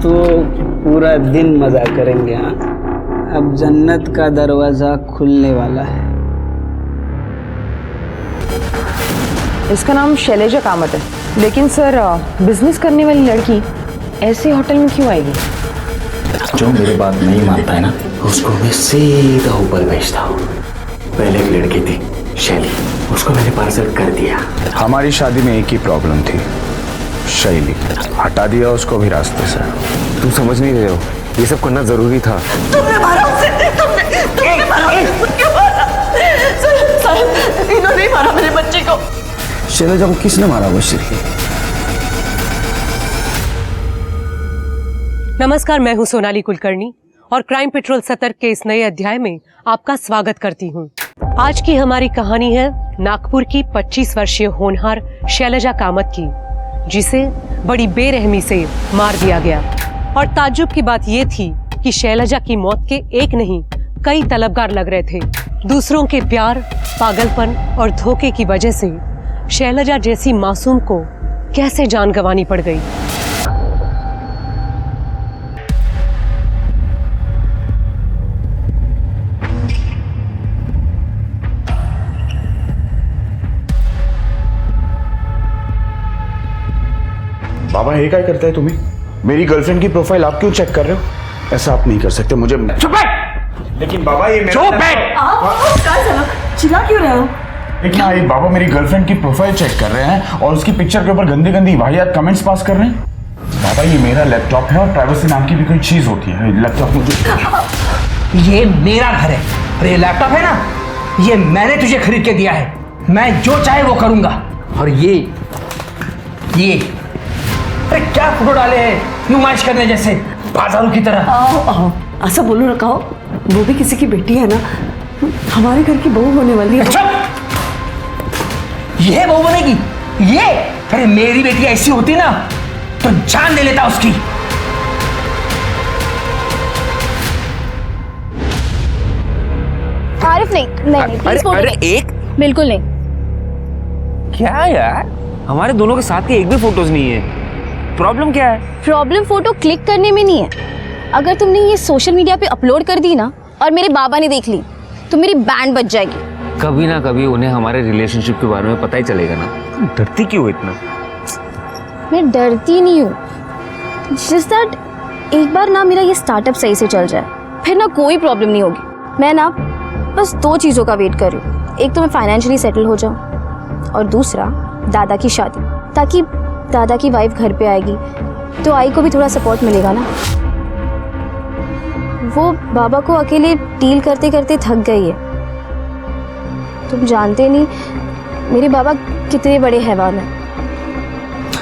तो पूरा दिन मजा करेंगे। हाँ, अब जन्नत का दरवाजा खुलने वाला है। इसका नाम शैलेजा कामत है, लेकिन सर बिजनेस करने वाली लड़की ऐसे होटल में क्यों आएगी? जो मेरी बात नहीं मानता है ना, उसको मैं सीधा ऊपर भेजता हूँ। पहले एक लड़की थी शैली, उसको मैंने पार्सल कर दिया। हमारी शादी में एक ही प्रॉब्लम थी, शैली। हटा दिया उसको भी रास्ते से। तुम समझ नहीं रहे हो, ये सब करना जरूरी था। तुमने मारा उसे, तुमने मारा उसे, क्यों मारा? सर, इन्होंने ही मारा मेरे बच्चे को। शैलेजा को किसने मारा? वो श्री। नमस्कार, मैं हूं सोनाली कुलकर्णी और क्राइम पेट्रोल सतर्क के इस नए अध्याय में आपका स्वागत करती हूं। आज की हमारी कहानी है नागपुर की 25 वर्षीय होनहार शैलेजा कामत की, जिसे बड़ी बेरहमी से मार दिया गया। और ताज्जुब की बात यह थी कि शैलेजा की मौत के एक नहीं कई तलबगार लग रहे थे। दूसरों के प्यार, पागलपन और धोखे की वजह से शैलेजा जैसी मासूम को कैसे जान गंवानी पड़ गई। बाबा हे काय करताय तुम्ही? मेरी गर्लफ्रेंड की प्रोफाइल आप क्यों चेक कर रहे हो? ऐसा आप नहीं कर सकते। मुझे चुप बैठ। लेकिन बाबा ये चुप बैठ। क्या चलो, चिल्ला क्यों रहे हो? लेकिन ये बाबा मेरी गर्लफ्रेंड की प्रोफाइल चेक कर रहे हैं और उसकी पिक्चर के ऊपर गंदी गंदी वाहियात कमेंट्स पास कर रहे हैं। बाबा ये मेरा लैपटॉप है और प्राइवेसी नाम की भी कोई चीज होती है। लैपटॉप मुझे, ये मेरा घर है और ये लैपटॉप है ना, ये मैंने तुझे खरीद के दिया है। मैं जो चाहे वो करूंगा। और ये अरे क्या फोटो डाले हैं नुमाइश करने जैसे, बाजारों की तरह। आओ, ऐसा बोलो रखा हो। वो भी किसी की बेटी है ना, हमारे घर की बहू होने वाली है। ये बहू बनेगी? ये अरे मेरी बेटी ऐसी होती ना तो जान ले लेता उसकी। आरिफ नहीं प्लीज फोटो अरे नहीं। एक बिल्कुल नहीं। क्या यार, हमारे दोनों के साथ के एक भी फोटोज नहीं है। प्रॉब्लम क्या है? प्रॉब्लम फोटो क्लिक करने में नहीं है। अगर तुमने ये सोशल मीडिया पे अपलोड कर दी ना और मेरे बाबा ने देख ली तो मेरी बैंड बज जाएगी। कभी ना कभी उन्हें हमारे रिलेशनशिप के बारे में पता ही चलेगा ना। तुम डरती क्यों हो इतना? मैं डरती नहीं हूँ, जस्ट दैट एक बार ना मेरा ये स्टार्टअप सही से चल जाए, फिर ना कोई प्रॉब्लम नहीं होगी। मैं ना बस 2 चीज़ों का वेट कर रही हूँ। एक तो मैं फाइनेंशियली सेटल हो जाऊँ और दूसरा दादा की शादी, ताकि दादा की वाइफ घर पे आएगी तो आई को भी थोड़ा सपोर्ट मिलेगा ना। वो बाबा को अकेले डील करते करते थक गई है। तुम जानते नहीं मेरे बाबा कितने बड़े हैवान हैं।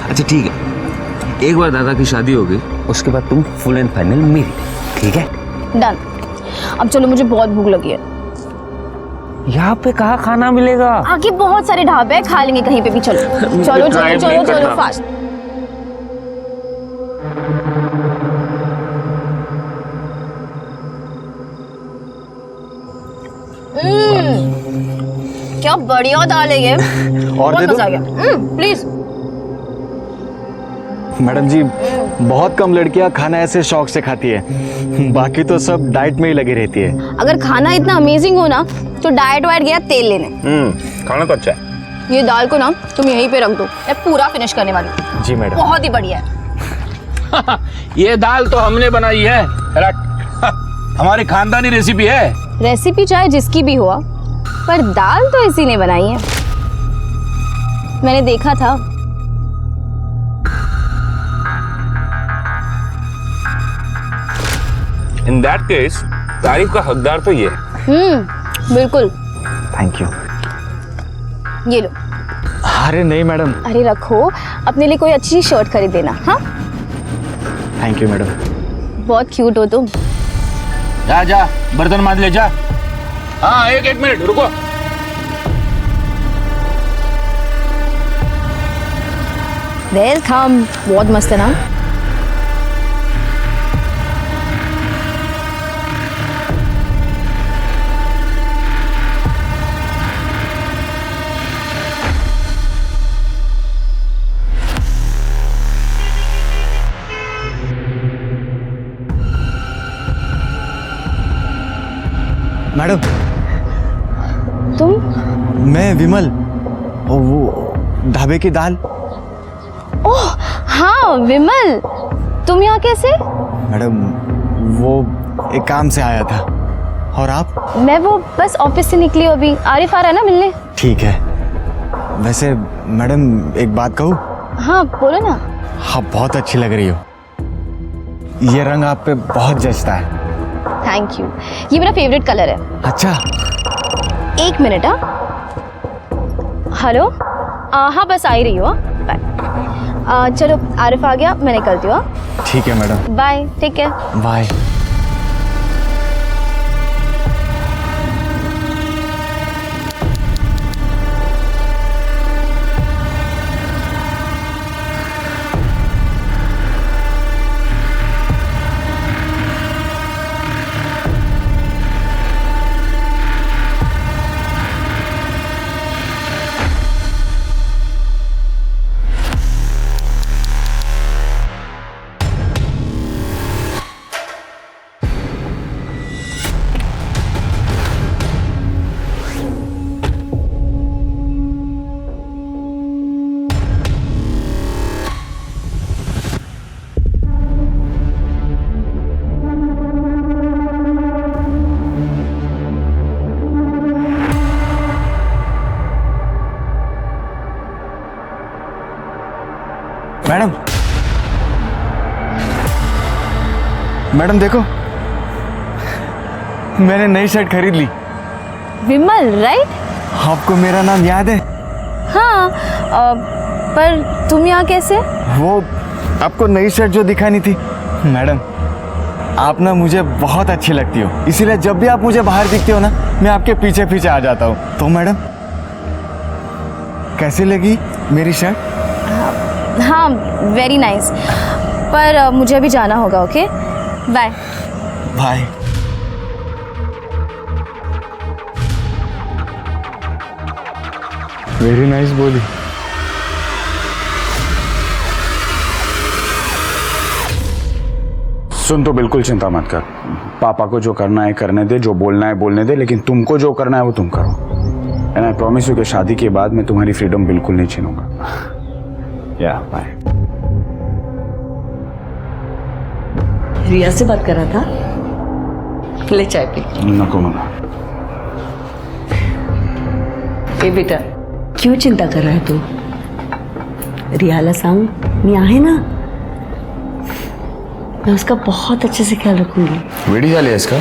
अच्छा ठीक है, एक बार दादा की शादी होगी उसके बाद तुम फुल एंड फाइनल मेरी, ठीक है? डन। अब चलो, मुझे बहुत भूख लगी है। यहाँ पे कहाँ खाना मिलेगा? आगे बहुत सारे ढाबे हैं, खा लेंगे कहीं पे भी। चलो चलो चलो चलो चलो फास्ट। क्या बढ़िया दाल है ये। और दे दो। मजा आ गया। प्लीज। मैडम जी, बहुत कम लड़कियां खाना ऐसे शौक से खाती है, बाकी तो सब डाइट में ही लगी रहती है। अगर खाना इतना अमेजिंग हो ना तो डाइट वाइट गया तेल लेने। खाना तो अच्छा है। ये दाल को ना तुम यहीं पे रख दो, मैं पूरा फिनिश करने वाली हूँ। जी मैडम। बहुत ही बढ़िया है। ये दाल तो हमने बनाई है, हमारी खानदानी रेसिपी है। रेसिपी चाहे जिसकी भी हो, पर दाल तो इसी ने बनाई है। मैंने देखा था। इन दैट केस तारीफ का हकदार तो ये है। बिल्कुल। Thank you. ये लो। अरे नहीं मैडम। अरे रखो, अपने लिए कोई अच्छी शर्ट खरीद देना। हाँ, थैंक यू मैडम। बहुत क्यूट हो तुम। जा बर्तन मांज ले जा। हाँ, एक मिनट रुको। वेलकम। बहुत मस्त है ना? मैडम, तुम? मैं विमल, वो ढाबे की दाल। ओह हाँ विमल, तुम यहाँ कैसे? मैडम, वो एक काम से आया था। और आप? मैं वो बस ऑफिस से निकली हूँ अभी। आरिफ आ रहा है ना मिलने। ठीक है। वैसे मैडम एक बात कहूँ? हाँ बोलो ना। आप बहुत अच्छी लग रही हो। ये रंग आप पे बहुत जचता है। थैंक यू, ये मेरा फेवरेट कलर है। अच्छा, एक मिनट। हाँ हेलो, हाँ बस आ ही रही हो। बाय। चलो आरिफ आ गया, मैं निकलती हूँ। ठीक है madam, bye, take care. Bye. Madam, madam देखो, मैंने नई शर्ट खरीद ली। विमल राइट? आपको मेरा नाम याद है? हाँ, पर तुम यहाँ कैसे? वो आपको नई शर्ट जो दिखानी थी। मैडम, आप ना मुझे बहुत अच्छी लगती हो, इसीलिए जब भी आप मुझे बाहर दिखते हो ना, मैं आपके पीछे पीछे आ जाता हूँ। तो मैडम, कैसी लगी मेरी शर्ट? हाँ वेरी नाइस, पर मुझे अभी जाना होगा। Okay bye. Bye. Very nice बोली। सुन, तो बिल्कुल चिंता मत कर। पापा को जो करना है करने दे, जो बोलना है बोलने दे, लेकिन तुमको जो करना है वो तुम करो। एंड आई प्रॉमिस यू कि शादी के बाद मैं तुम्हारी फ्रीडम बिल्कुल नहीं छीनूंगा। या बाय। रिया से बात कर रहा था, ले चाय पी। नको मना। ए बेटा, क्यों चिंता कर रहा है तू? रियाला सांग मी आहे ना, मैं उसका बहुत अच्छे से ख्याल रखूंगी। वेडी झाली है इसका,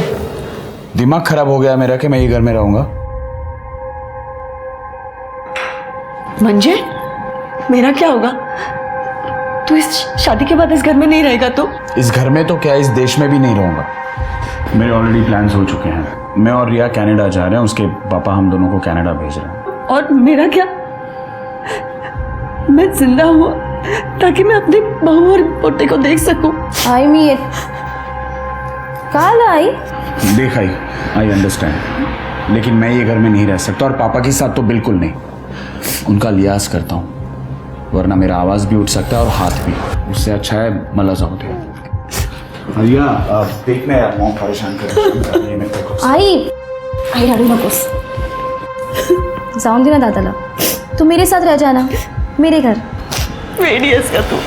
दिमाग खराब हो गया मेरा कि मैं ये घर में रहूंगा। मंजे, मेरा क्या होगा? तू इस शादी के बाद इस घर में नहीं रहेगा तो? इस घर में तो क्या, इस देश में भी नहीं रहूंगा। मेरे ऑलरेडी प्लान्स हो चुके हैं। मैं और रिया कनाडा जा रहे हैं, उसके पापा हम दोनों को कनाडा भेज रहे हैं। और मेरा क्या? मैं जिंदा हूँ ताकि मैं अपनी बहू और पोते को देख सकूं। आई मीन काल आई देख आई अंडरस्टैंड, लेकिन मैं ये घर में नहीं रह सकता, और पापा के साथ तो बिल्कुल नहीं। उनका लिहाज करता हूँ, वरना मेरा आवाज भी उठ सकता है और हाथ भी। उससे अच्छा है मला जाऊ दे। रिया, देखना यार, मॉम परेशान कर रही है मेरे को। आई रडू नकोस, जाऊन दे ना दादाला, तू मेरे साथ रह जाना, मेरे घर। वेडियस का तू,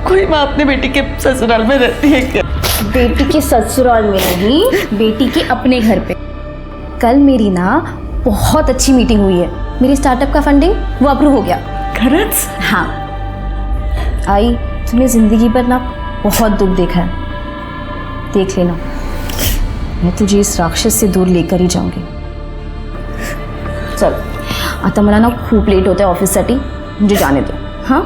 कोई माँ अपने बेटी के ससुराल में रहती है क्या? बेटी के ससुराल में नहीं, बेटी के अपने घर पे। कल मेरी ना बहुत अच्छी मीटिंग हुई है, मेरी स्टार्टअप का फंडिंग वो अप्रूव हो गया। खरच? हाँ आई, तूने जिंदगी पर ना बहुत दुख देखा है, देख लेना, मैं तुझे इस राक्षस से दूर लेकर ही जाऊंगी। चल आता मला ना खूप लेट होता है ऑफिससाठी, मुझे जाने दो। हाँ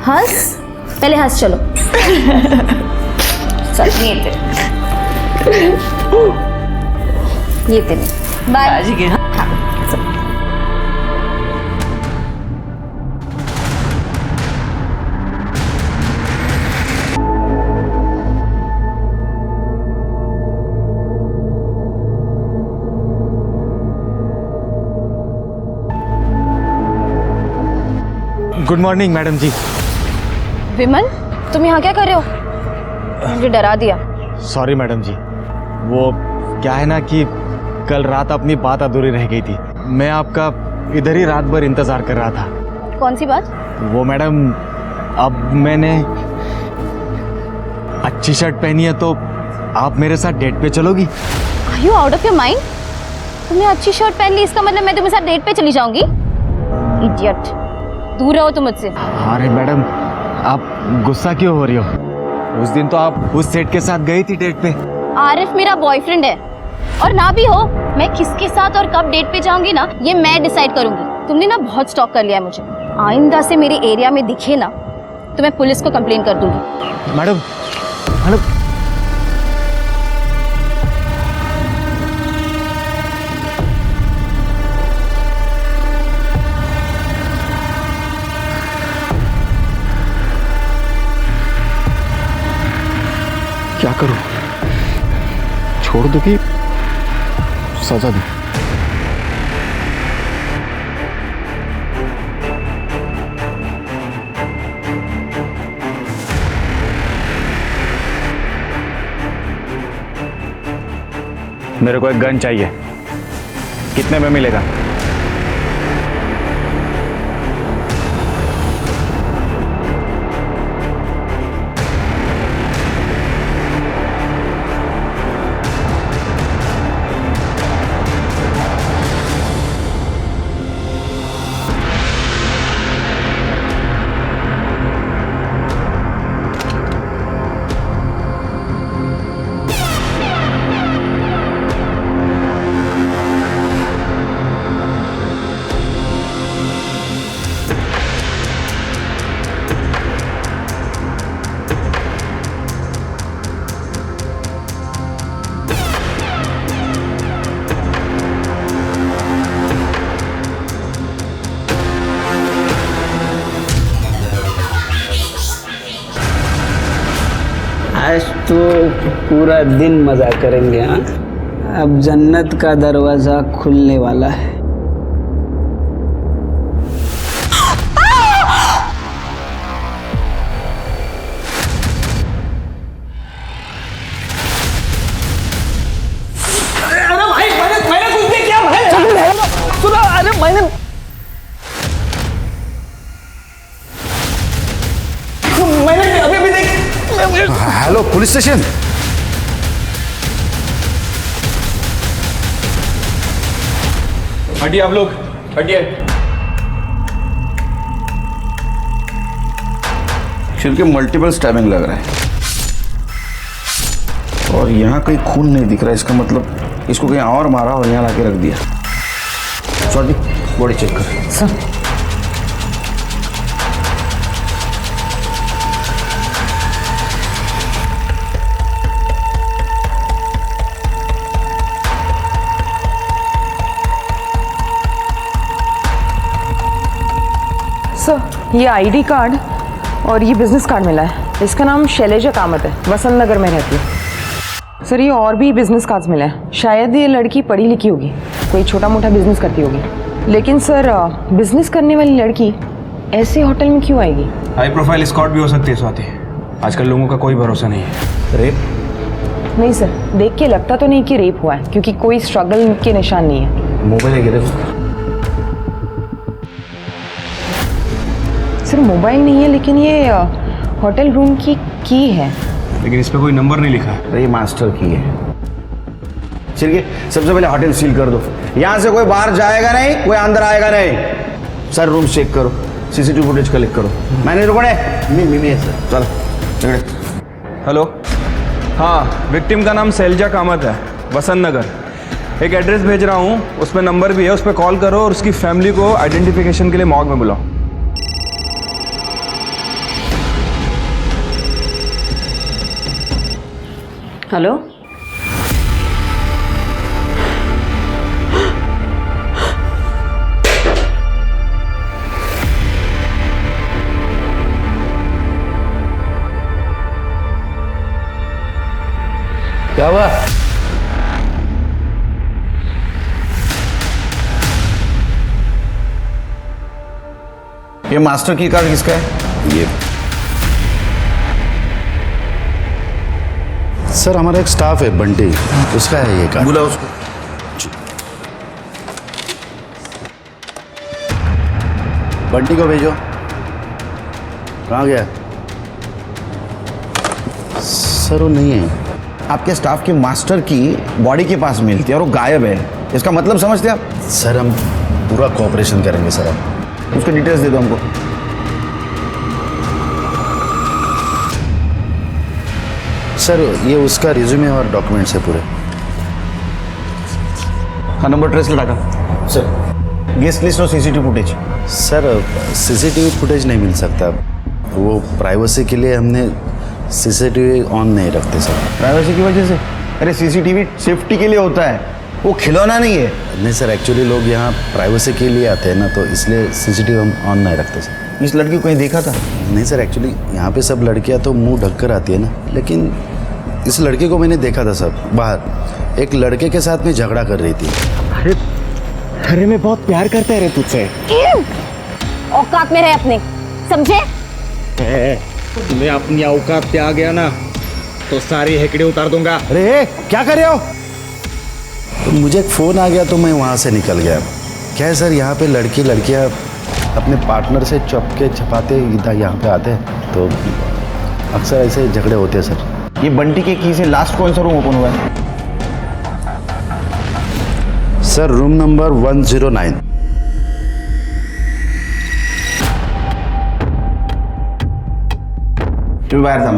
हंस, पहले हंस। चलो चल येते बाय। आज के गुड मॉर्निंग मैडम जी। विमल, तुम यहाँ क्या कर रहे हो? मुझे डरा दिया। सॉरी मैडम जी, वो क्या है ना कि कल रात अपनी बात अधूरी रह गई थी। मैं आपका इधर ही रात भर इंतज़ार कर रहा था। कौन सी बात? वो मैडम, अब मैंने अच्छी शर्ट पहनी है तो आप मेरे साथ डेट पे चलोगी? Are you out of your mind? तुमने अच्छी शर्ट पहन ली, इसका मतलब मैं तुम्हारे साथ डेट पे चली जाऊंगी? इडियट, दूर रहो तुम मुझसे। अरे मैडम, आप गुस्सा क्यों हो रही हो? उस दिन तो आप उस सेठ के साथ गई थी डेट पे। आरिफ मेरा बॉयफ्रेंड है, और ना भी हो, मैं किसके साथ और कब डेट पे जाऊंगी ना, ये मैं डिसाइड करूंगी। तुमने ना बहुत स्टॉक कर लिया है मुझे। आइंदा से मेरे एरिया में दिखे ना तो मैं पुलिस को कंप्लेन कर दूंगी। मैडम, मैडम, क्या करूं? छोड़ दो कि सजा दूं? मेरे को एक गन चाहिए। कितने में मिलेगा? आज तो पूरा दिन मज़ा करेंगे। हाँ, अब जन्नत का दरवाज़ा खुलने वाला है। अरे भाई, मैंने कुछ नहीं किया भाई। सुनो, अरे मैंने अभी भी देख। Hello police station. हटिए आप लोग, हटिए। सिर के मल्टीपल स्टैबिंग लग रहा है और यहाँ कहीं खून नहीं दिख रहा है। इसका मतलब इसको कहीं और मारा और यहाँ लाके रख दिया। सॉरी, बॉडी चेक कर। सर, ये आईडी कार्ड और ये बिजनेस कार्ड मिला है। इसका नाम शैलेजा कामत है, वसंत नगर में रहती है। सर, ये और भी बिजनेस कार्ड्स मिले हैं। शायद ये लड़की पढ़ी लिखी होगी, कोई छोटा मोटा बिजनेस करती होगी। लेकिन सर, बिजनेस करने वाली लड़की ऐसे होटल में क्यों आएगी? हाई प्रोफाइल स्कॉट भी हो सकती है स्वाति। आजकल लोगों का कोई भरोसा नहीं है। रेप? नहीं सर, देख के लगता तो नहीं कि रेप हुआ है, क्योंकि कोई स्ट्रगल के निशान नहीं है। मोबाइल है देखो। सर, मोबाइल नहीं है, लेकिन ये होटल रूम की है। लेकिन इस पे कोई नंबर नहीं लिखा है। ये मास्टर की है। चलिए, सबसे पहले होटल सील कर दो। यहाँ से कोई बाहर जाएगा नहीं, कोई अंदर आएगा नहीं। सर, रूम चेक करो, सीसीटीवी फुटेज कलेक्ट करो। मैनेजर कौन है? मैं सर। चलो। हेलो, हाँ, विक्टिम का नाम शैलजा कामत है, वसंत नगर। एक एड्रेस भेज रहा हूँ, उसमें नंबर भी है, उस पर कॉल करो और उसकी फैमिली को आइडेंटिफिकेशन के लिए मॉर्ग में बुलाओ। हेलो, क्या हुआ? ये मास्टर की कार्ड किसका है? ये सर हमारा एक स्टाफ है बंटी, उसका है ये कार्ड। बुला उसको। बंटी को भेजो। कहाँ गया? सर वो नहीं है। आपके स्टाफ के मास्टर की बॉडी के पास मिलती है और वो गायब है, इसका मतलब समझते आप? सर हम पूरा कोऑपरेशन करेंगे सर। हम उसके डिटेल्स दे दो हमको। सर ये उसका रिज्यूमे और डॉक्यूमेंट्स है पूरे। हाँ, नंबर ट्रेस लगा सर। गेस्ट लिस्ट और CCTV footage. Sir CCTV footage नहीं मिल सकता, वो प्राइवेसी के लिए हमने सीसीटीवी ऑन नहीं रखते सर। प्राइवेसी की वजह से? अरे सीसीटीवी सेफ्टी के लिए होता है, वो खिलौना नहीं है। नहीं सर, एक्चुअली लोग यहाँ प्राइवेसी के लिए आते हैं ना, तो इसलिए सीसीटीवी हम ऑन नहीं रखते सर। इस लड़की को कहीं देखा था? नहीं सर, एक्चुअली यहाँ पे सब लड़कियाँ तो मुंह ढक कर आती है ना, लेकिन इस लड़के को मैंने देखा था सर बाहर, एक लड़के के साथ में झगड़ा कर रही थी। अरे मैं बहुत प्यार करता है रे तुझसे। औकात में रहे अपने, समझे? मैं अपनी औकात पे आ गया ना तो सारी हेकड़े उतार दूंगा। अरे क्या कर रहे हो? तो मुझे एक फ़ोन आ गया तो मैं वहाँ से निकल गया। क्या है सर, यहाँ पे लड़कियाँ अपने पार्टनर से चपके छपाते इधर यहाँ पे आते हैं, तो अक्सर ऐसे झगड़े होते हैं सर। ये बंटी के की से लास्ट कौन सा रूम ओपन हुआ है? Sir room number 109। तुम बाहर था।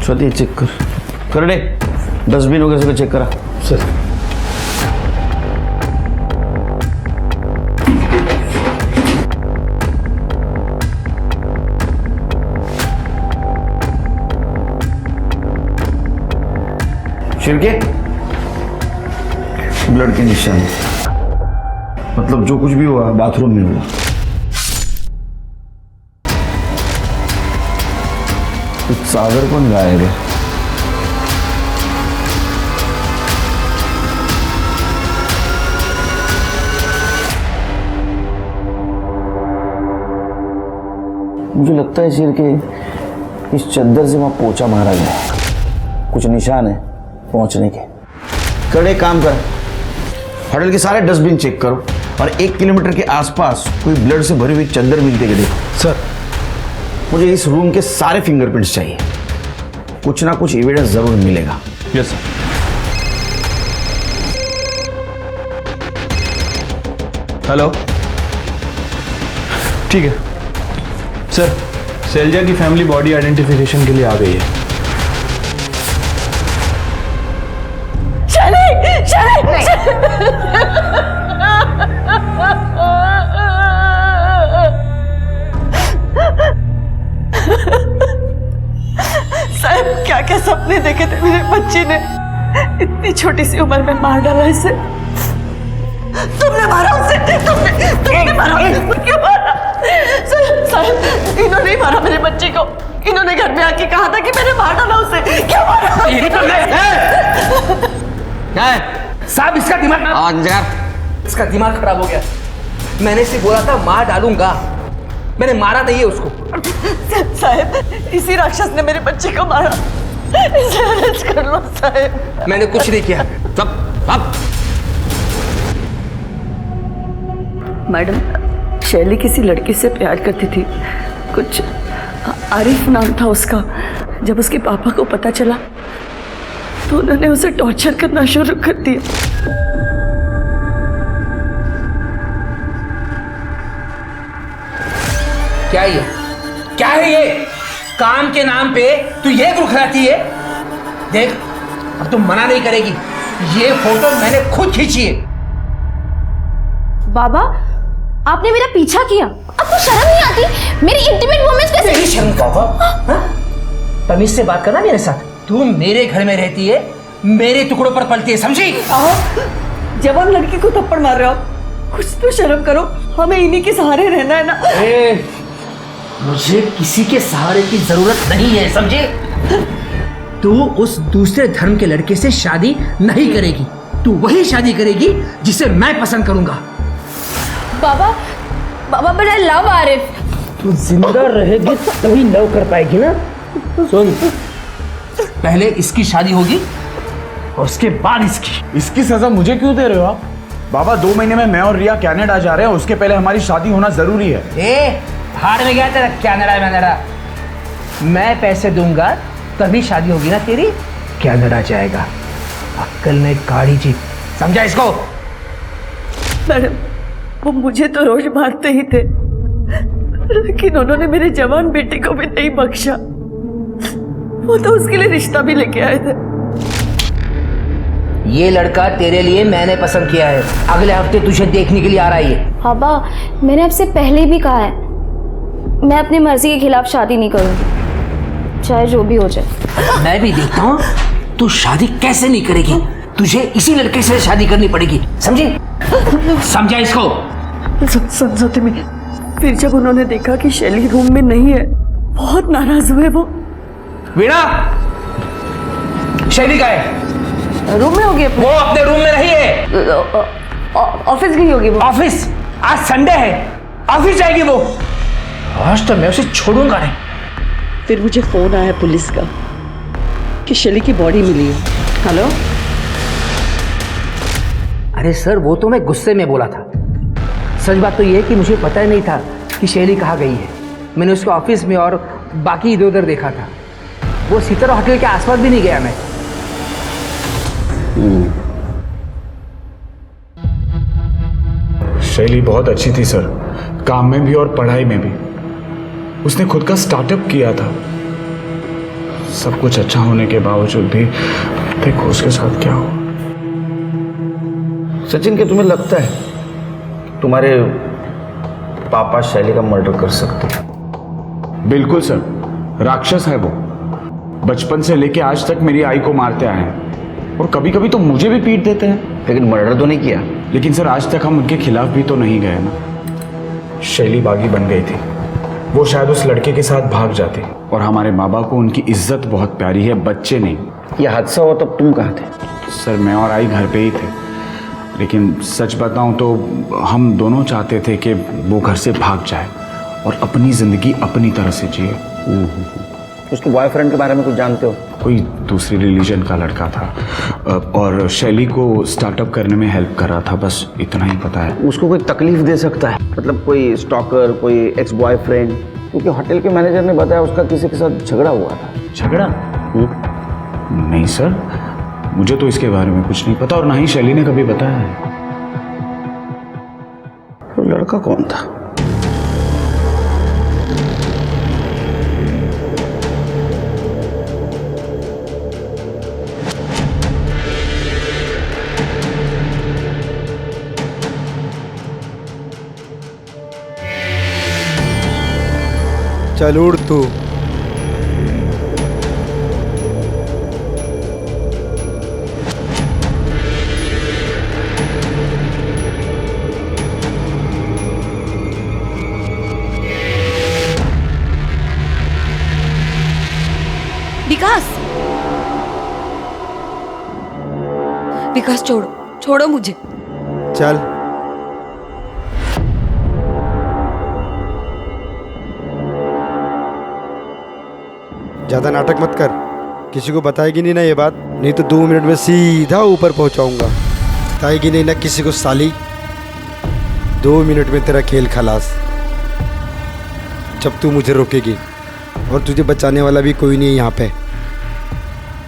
चलिए चेक कर दे, डस्टबिन वगैरह से चेक करा सर। छिड़के ब्लड के निशान, मतलब जो कुछ भी हुआ बाथरूम में हुआ। सागर कौन गायब है? मुझे लगता है शेर के इस चद्दर से वहां पोछा मारा गया, कुछ निशान है पहुंचने के। कड़े काम कर, होटल के सारे डस्टबिन चेक करो और 1 किलोमीटर के आसपास कोई ब्लड से भरी हुई चद्दर मिलती है देखो। सर मुझे इस रूम के सारे फिंगरप्रिंट्स चाहिए, कुछ ना कुछ एविडेंस जरूर मिलेगा। Yes sir. हेलो, ठीक है सर, शैलजा की फैमिली बॉडी आइडेंटिफिकेशन के लिए आ गई है। साहब क्या क्या सपने देखे थे मेरे बच्ची ने, इतनी छोटी सी उम्र में मार डाला इसे। तुमने मारा उसे, तुमने मारा उसे, क्यों मारा? साहब इन्होंने ही मारा मेरे बच्चे को, इन्होंने घर में आके कहा था कि मैंने मार डाला उसे, क्यों मारा? क्या है साहब, इसका दिमाग खराब हो गया। मैंने इसे बोला था मार डालूंगा, मैंने मारा नहीं है उसको। साहब इसी राक्षस ने मेरे बच्चे को मारा, इसे अरेस्ट कर लो साहब। मैंने कुछ नहीं किया। अब मैडम, शैली किसी लड़की से प्यार करती थी, कुछ आरिफ नाम था उसका। जब उसके पापा को पता चला तो उन्होंने उसे टॉर्चर करना शुरू कर दिया। क्या है ये? काम के नाम पे तू ये रुखराती है? देख, अब तुम मना नहीं करेगी, ये फोटो मैंने खुद खींची है। बाबा, आपने मेरा पीछा किया, आपको शर्म नहीं आती? मेरी इंटीमेट मोमेंट्स पे मेरी शर्म बाबा, तमीज से बात करना मेरे साथ। तू मेरे घर में रहती है, मेरे टुकड़ों पर पलती है, समझी? जवान लड़की को थप्पड़ मार रहे हो, कुछ तो शर्म करो, हमें इन्हीं के सहारे रहना है ना। मुझे किसी के सहारे की जरूरत नहीं है, समझे? तू उस दूसरे धर्म के लड़के से शादी नहीं करेगी, तू वही शादी करेगी जिसे मैं पसंद करूंगा। बाबा, बाबा बट आई लव आरिफ। तू जिंदा रहेगी तभी लव कर पाएगी ना। सुन, पहले इसकी शादी होगी और उसके बाद इसकी सजा मुझे क्यों दे रहे हो आप? बाबा 2 महीने में मैं और रिया कनाडा जा रहे हैं, उसके पहले हमारी शादी होना जरूरी है। भाड़ में गया तेरा कनाडा। मैं पैसे दूंगा तभी शादी होगी ना तेरी। कनाडा जाएगा, अक्कल ने गाड़ी जीप, समझा इसको? मैडम, वो मुझे तो रोज मारते ही थे, लेकिन उन्होंने मेरे जवान बेटे को भी नहीं बख्शा। वो तो उसके लिए रिश्ता भी लेके आए थे। ये लड़का तेरे लिए मैंने पसंद किया है, अगले हफ्ते तुझे देखने के लिए आ रहा है। पापा मैंने आपसे पहले भी कहा है, मैं अपनी मर्जी के खिलाफ शादी नहीं करूंगी, चाहे जो भी हो जाए। मैं भी देखता हूँ तू शादी कैसे नहीं करेगी। तुझे इसी लड़के से शादी करनी पड़ेगी, समझी? समझा इसको? समझौते में फिर जब उन्होंने देखा कि शैली रूम में नहीं है, बहुत नाराज हुए वो। वीणा, शैली का है? रूम में होगी। वो अपने रूम में नहीं है, ऑफिस गई होगी वो। ऑफिस? आज संडे है, ऑफिस जाएगी वो। आज तो मैं उसे छोड़ूंगा नहीं। फिर मुझे फोन आया पुलिस का कि शैली की बॉडी मिली है। हेलो? अरे सर, वो तो मैं गुस्से में बोला था। सच बात तो ये है कि मुझे पता ही नहीं था कि शैली कहाँ गई है। मैंने उसको ऑफिस में और बाकी इधर उधर देखा था। वो सितारा होटल के आसपास भी नहीं गया मैं। शैली बहुत अच्छी थी सर, काम में भी और पढ़ाई में भी। उसने खुद का स्टार्टअप किया था। सब कुछ अच्छा होने के बावजूद भी देखो उसके साथ क्या हुआ। सचिन, क्या तुम्हें लगता है तुम्हारे पापा शैली का मर्डर कर सकते हैं? बिल्कुल सर, राक्षस है वो। बचपन से लेके आज तक मेरी आई को मारते आए हैं और कभी कभी तो मुझे भी पीट देते हैं। लेकिन मर्डर तो नहीं किया। लेकिन सर, आज तक हम उनके खिलाफ भी तो नहीं गए ना। शैली बागी बन गई थी, वो शायद उस लड़के के साथ भाग जाती और हमारे माँ बाप को उनकी इज्जत बहुत प्यारी है, बच्चे नहीं। यह हादसा हुआ तब तुम कहाँ थे? सर, मैं और आई घर पे ही थे, लेकिन सच बताऊं तो हम दोनों चाहते थे कि वो घर से भाग जाए और अपनी ज़िंदगी अपनी तरह से जिए। उसके बॉयफ्रेंड के बारे में कुछ जानते हो? कोई दूसरी रिलीजन का लड़का था और शैली को स्टार्टअप करने में हेल्प कर रहा था, बस इतना ही पता है। उसको कोई तकलीफ दे सकता है? मतलब कोई स्टॉकर, कोई एक्स बॉयफ्रेंड? क्योंकि होटल के मैनेजर ने बताया उसका किसी के साथ झगड़ा हुआ था। झगड़ा? नहीं सर, मुझे तो इसके बारे में कुछ नहीं पता और ना ही शैली ने कभी बताया है। वो लड़का कौन था? चल उड़ तू। विकास छोड़ो मुझे। चल। ज्यादा नाटक मत कर, किसी को बताएगी नहीं ना ये बात, नहीं तो 2 मिनट में सीधा ऊपर पहुंचाऊंगा। बताएगी नहीं ना किसी को साली, 2 मिनट में तेरा खेल खलास। जब तू मुझे रोकेगी और तुझे बचाने वाला भी कोई नहीं है यहाँ पे।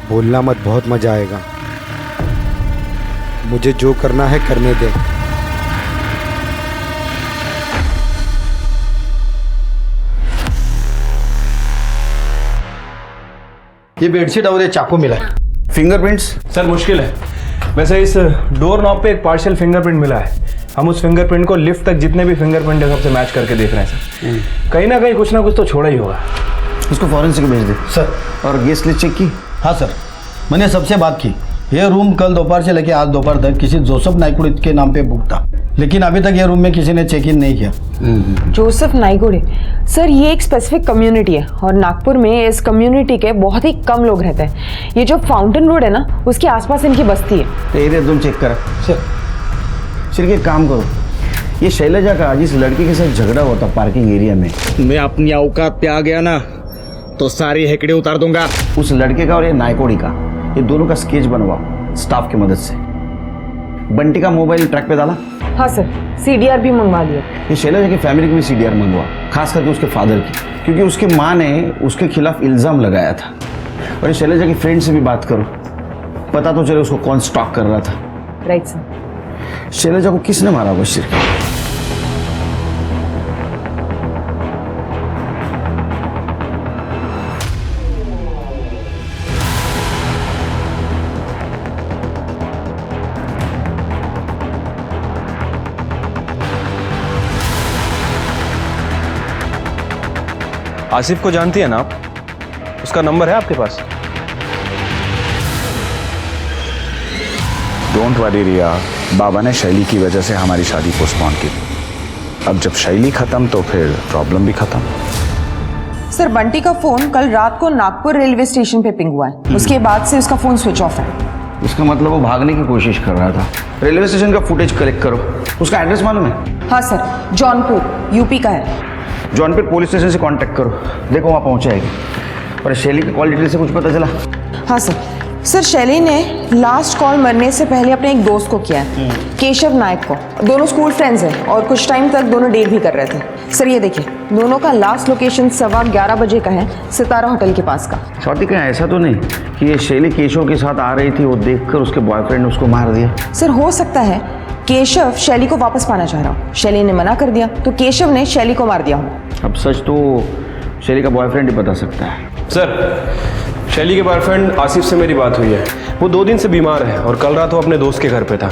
बोलना मत, बहुत मजा आएगा। मुझे जो करना है करने दे। ये बेडशीट और ये चाकू मिला है। फिंगरप्रिंट्स? सर मुश्किल है, वैसे इस डोर नॉब पे एक पार्शियल फिंगरप्रिंट मिला है। हम उस फिंगरप्रिंट को लिफ्ट तक जितने भी फिंगरप्रिंट है सबसे मैच करके देख रहे हैं सर। कहीं ना कहीं कुछ ना कुछ तो छोड़ा ही होगा। उसको फॉरेंसिक भेज दे सर। और गेस्ट लिस्ट चेक की? हाँ सर, मैंने सबसे बात की। यह रूम कल दोपहर से लेकर आज दोपहर तक किसी जोसेफ नाइकुड़े के नाम पे बुक था, लेकिन अभी तक यह रूम में किसी ने चेक इन नहीं किया। जोसेफ नाइकुड़े? सर ये एक स्पेसिफिक कम्युनिटी है और नागपुर में इस कम्युनिटी के बहुत ही कम लोग रहते हैं। ये जो फाउंटेन रोड है ना, उसके आसपास इनकी बस्ती है। एरिया तुम चेक करा। सर सिर्फ एक काम करो, ये शैलजा का जिस लड़की के साथ झगड़ा हुआ था पार्किंग एरिया में, मैं अपनी औकात पे आ गया ना तो सारी हेकड़े उतार दूंगा। उस लड़के का और ये नायकोड़ी का, ये दोनों का स्केच बनवा स्टाफ की मदद से। बंटी का मोबाइल ट्रैक पे डाला? हाँ सर, CDR भी मंगवा दिया। ये शैलजा की फैमिली की भी CDR मंगवा, खास करके उसके फादर की, क्योंकि उसके माँ ने उसके खिलाफ इल्ज़ाम लगाया था। और ये शैलजा की फ्रेंड से भी बात करो, पता तो चले उसको कौन स्टॉक कर रहा था। Right sir. शैलजा को किसने मारा होगा सिर्फ? आसिफ को जानती है ना आप? उसका नंबर है आपके पास? डोंट वरी रिया, बाबा ने शैली की वजह से हमारी शादी पोस्टपोन की। अब जब शैली खत्म तो फिर प्रॉब्लम भी खत्म। सर, बंटी का फोन कल रात को नागपुर रेलवे स्टेशन पे पिंग हुआ है। उसके बाद से उसका फोन स्विच ऑफ है। इसका मतलब वो भागने की कोशिश कर रहा था। रेलवे स्टेशन का फुटेज कलेक्ट करो। उसका एड्रेस मालूम है? हाँ सर, जौनपुर, यूपी का है। जौनपुर पुलिस स्टेशन से कांटेक्ट करो, देखो वहाँ पहुँचाएगी। और शैली की कॉल डिटेल से कुछ पता चला? हाँ सर, शैली ने लास्ट कॉल मरने से पहले अपने एक दोस्त को किया है, केशव नायक को। दोनों स्कूल फ्रेंड्स हैं और कुछ टाइम तक दोनों डेट भी कर रहे थे। सर ये देखिए, दोनों का लास्ट लोकेशन 11:15 बजे का है, सितारा होटल के पास का। स्वाति, कहीं ऐसा तो नहीं कि ये शैली केशव के साथ आ रही थी, वो देखकर उसके बॉयफ्रेंड ने उसको मार दिया? सर हो सकता है केशव शैली को वापस पाना चाह रहा हो, शैली ने मना कर दिया तो केशव ने शैली को मार दिया हो। अब सच तो शैली का बॉयफ्रेंड ही बता सकता है। सर, शैली के बॉयफ्रेंड आसिफ से मेरी बात हुई है। वो 2 दिन से बीमार है और कल रात वो अपने दोस्त के घर पे था।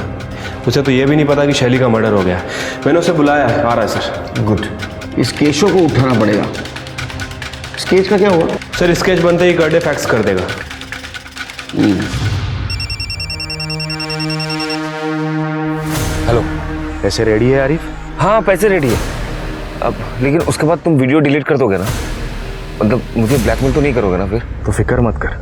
उसे तो ये भी नहीं पता कि शैली का मर्डर हो गया। मैंने उसे बुलाया है, आ रहा है सर। गुड। इस केशव को उठाना पड़ेगा। स्केच का क्या हुआ? सर स्केच बनते ही कर डे फैक्स कर देगा। हेलो, पैसे रेडी है आरिफ? हाँ पैसे रेडी है। अब लेकिन उसके बाद तुम वीडियो डिलीट कर दोगे ना? मतलब मुझे ब्लैकमेल तो नहीं करोगे ना फिर? तो फिक्र मत कर,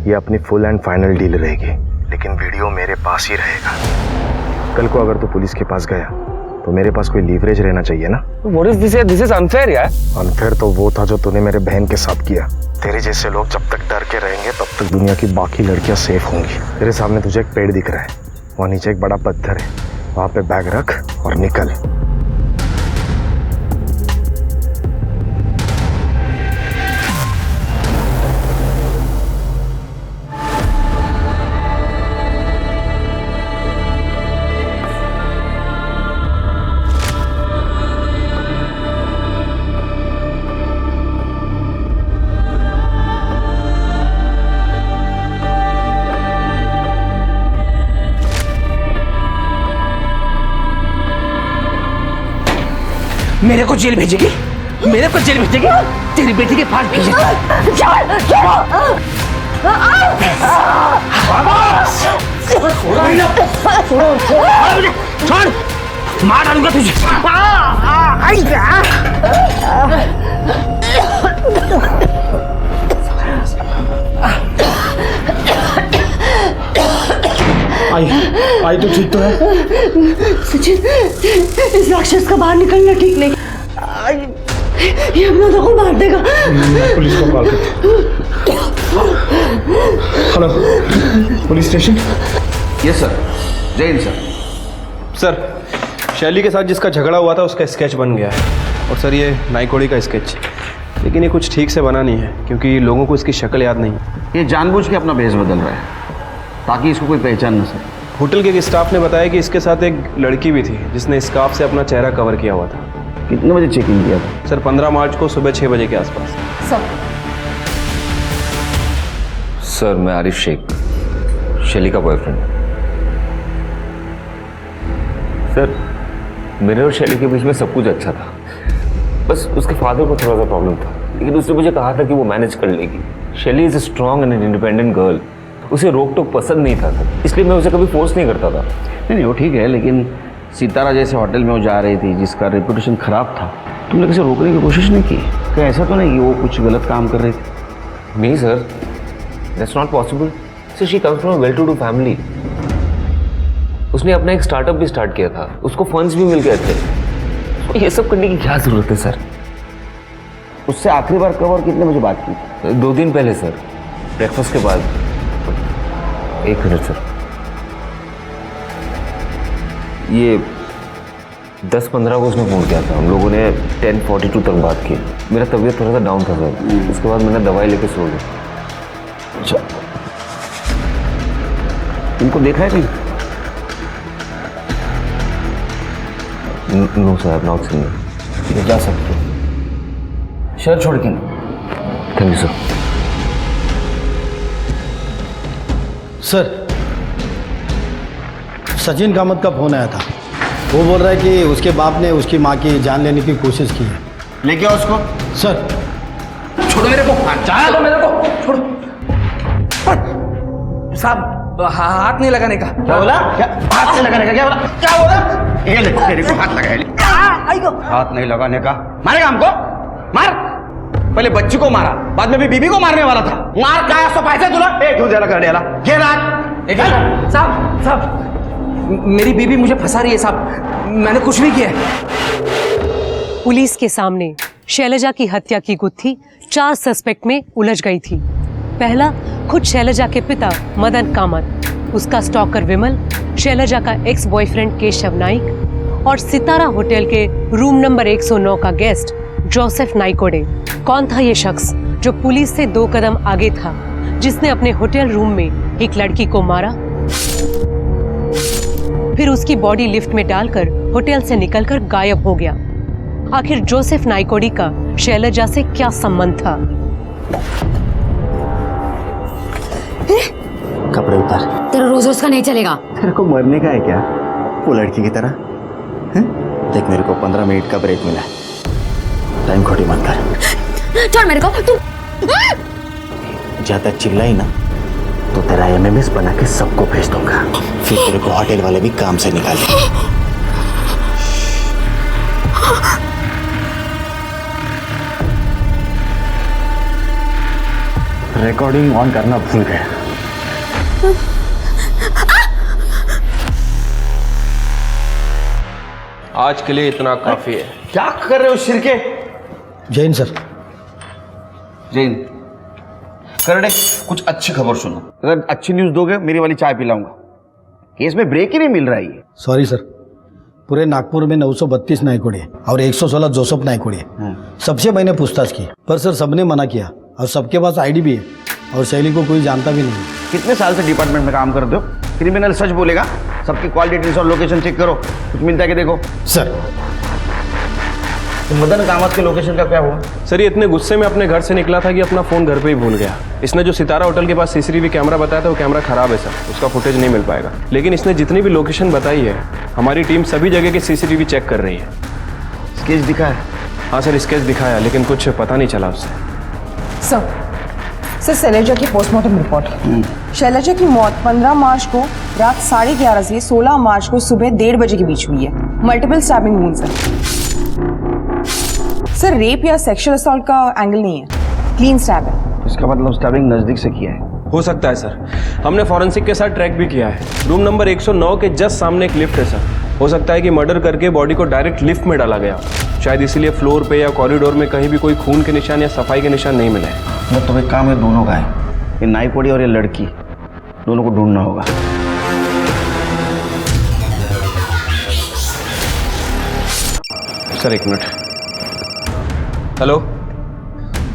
ये अपनी फुल एंड फाइनल डील रहेगी, लेकिन वीडियो मेरे पास ही रहेगा। कल को अगर तू पुलिस के पास गया तो मेरे पास कोई लीवरेज रहना चाहिए ना। What is this? This is unfair यार। अनफेयर तो वो था जो तूने मेरे बहन के साथ किया। तेरे जैसे लोग जब तक डर के रहेंगे तब तक दुनिया की बाकी लड़कियां सेफ होंगी। तेरे सामने तुझे एक पेड़ दिख रहा है, वहाँ नीचे एक बड़ा पत्थर है, वहाँ पे बैग रख और निकल। मेरे को जेल भेजेगी? मेरे को जेल भेजेगी? तेरी बेटी के पास भेजेगी? छोड़, मार डालूंगा तुझे। आई तो ठीक तो है? सचिन, इस राक्षस का बाहर निकलना ठीक नहीं। ये अपना तो को मार देगा। पुलिस को कॉल करते। Hello, police station? Yes sir. जय हिंद सर। सर, शैली के साथ जिसका झगड़ा हुआ था उसका स्केच बन गया है। और सर ये नाइकोड़ी का स्केच, लेकिन ये कुछ ठीक से बना नहीं है क्योंकि लोगों को इसकी शक्ल याद नहीं। ये जानबूझ के अपना भेष बदल रहा है ताकि इसको कोई पहचान न सके। होटल के एक स्टाफ ने बताया कि इसके साथ एक लड़की भी थी जिसने स्कार्फ से अपना चेहरा कवर किया हुआ था। कितने बजे चेकिंग किया था? सर 15 मार्च को सुबह 6 बजे के आसपास। सर मैं आरिफ शेख, शैली का बॉयफ्रेंड। सर मेरे और शैली के बीच में सब कुछ अच्छा था, बस उसके फादर को थोड़ा सा प्रॉब्लम था, लेकिन उसने मुझे कहा था कि वो मैनेज कर लेगी। शैली is a strong and independent girl. उसे रोक टोक पसंद नहीं था सर, इसलिए मैं उसे कभी फोर्स नहीं करता था। नहीं वो ठीक है, लेकिन सितारा जैसे होटल में वो जा रही थी जिसका रेपुटेशन खराब था, तुमने किसी रोकने की कोशिश नहीं की? क्या ऐसा तो नहीं कि वो कुछ गलत काम कर रही थी? नहीं sir, that's not possible. Sir she comes from well to do family. उसने अपना एक स्टार्टअप भी स्टार्ट किया था, उसको फंड्स भी मिल गए थे। तो ये सब करने की क्या जरूरत है सर? उससे आखिरी बार कब और कितने बजे बात की? 2 दिन पहले सर, ब्रेकफास्ट के बाद। 1 मिनट सर, ये 10-15 को उसने फ़ोन किया था। हम लोगों ने 10:42 तक बात की। मेरा तबीयत थोड़ा सा डाउन था सर, उसके बाद मैंने दवाई लेके सो गया। अच्छा, इनको देखा है कहीं? No sir, not seen. ये जा सकते हो, शहर छोड़ के नहीं। Thank you sir. Sir, Sachin Kamat का फ़ोन आया था। वो बोल रहा है कि उसके बाप ने उसकी माँ की जान लेने की कोशिश की है। लेके आओ उसको। सर, छोड़ो मेरे को, चाहे तो मेरे को छोड़ो साहब। हाथ नहीं लगाने का। क्या बोला? क्या हाथ नहीं लगाने का? क्या बोला? क्या बोला? ये ले, तेरे को हाथ लगाया। हाथ नहीं लगाने का। मारेगा हमको? मार। पहले बच्ची को मारा, बाद में भी बीबी को मारने वाला था। मार का सो पैसे तुला? क्यों दे रहा कर दिया? ये रात साहब, मेरी बीबी मुझे फंसा रही है साहब, मैंने कुछ नहीं किया है। पुलिस के सामने शैलजा की हत्या की गुत्थी 4 सस्पेक्ट में उलझ गई थी। पहला, खुद शैलजा के पिता मदन कामत, उसका स्टॉकर विमल, शैलजा का एक्स बॉयफ्रेंड केशव नाइक और सितारा होटल के रूम नंबर 109 का गेस्ट जोसेफ नाइकोडे। कौन था ये शख्स जो पुलिस से 2 कदम आगे था, जिसने अपने होटल रूम में एक लड़की को मारा, फिर उसकी बॉडी लिफ्ट में डालकर होटल से निकलकर गायब हो गया? आखिर जोसेफ नाइकोडी का शैलजा से क्या संबंध था? कपड़े उतार। तेरा रोज रोज का नहीं चलेगा। तेरे को मरने का है क्या वो लड़की की तरह? हैं? देख, मेरे को 15 मिनट का ब्रेक मिला है, टाइम खोटी मत कर। छोड़ मेरे को। तू ज्यादा चिल्लाई ना तो तेरा MMS बना के सबको भेज दूंगा, फिर तेरे को होटल वाले भी काम से निकाल देंगे। रिकॉर्डिंग ऑन करना भूल गया। आज के लिए इतना काफी है। क्या कर रहे हो शिरके? जैन सर। जैन, करडे, कुछ अच्छी खबर सुनो। अगर अच्छी न्यूज़ दोगे मेरी वाली चाय पिलाऊंगा। केस में ब्रेक ही नहीं मिल रहा है ये। सॉरी सर, पूरे नागपुर में 932 नाइकोडे और 116 जोसेफ नाइकोडे, सबसे मैंने पूछताछ की, पर सर सबने मना किया और सबके पास ID भी है और शैली को कोई जानता भी नहीं। कितने साल से डिपार्टमेंट में काम करते हो? क्रिमिनल सच बोलेगा। सबकी कॉल डिटेल्स और लोकेशन चेक करो, कुछ मिलता है कि देखो। सर, तो मदन कामत के लोकेशन का क्या हुआ? सर, ये इतने गुस्से में अपने घर से निकला था कि अपना फ़ोन घर पे ही भूल गया। इसने जो सितारा होटल के पास CCTV कैमरा बताया था, वो कैमरा खराब है सर, उसका फुटेज नहीं मिल पाएगा। लेकिन इसने जितनी भी लोकेशन बताई है, हमारी टीम सभी जगह के CCTV चेक कर रही है। स्केच दिखा है? हाँ सर, स्केच दिखाया, लेकिन कुछ पता नहीं चला उससे। सर, शैलजा की पोस्टमार्टम रिपोर्ट। शैलजा की मौत 15 मार्च को रात 11:30 से 16 मार्च को सुबह 1:30 बजे के बीच हुई है। मल्टीपल स्टैबिंग वुंड्स हैं। सर, रेप या सेक्सुअल असॉल्ट का एंगल नहीं है, क्लीन स्टैब है। इसका मतलब स्टैबिंग नजदीक से किया है। हो सकता है सर, हमने फॉरेंसिक के साथ ट्रैक भी किया है। रूम नंबर 109 के जस्ट सामने एक लिफ्ट है सर। हो सकता है कि मर्डर करके बॉडी को डायरेक्ट लिफ्ट में डाला गया, शायद इसीलिए फ्लोर पे या कॉरिडोर में कहीं भी कोई खून के निशान या सफाई के निशान नहीं मिले। मतलब तो एक काम है दोनों का है, ये नाइकोडी और ये लड़की, दोनों को ढूंढना होगा। Sir 1 minute. हेलो,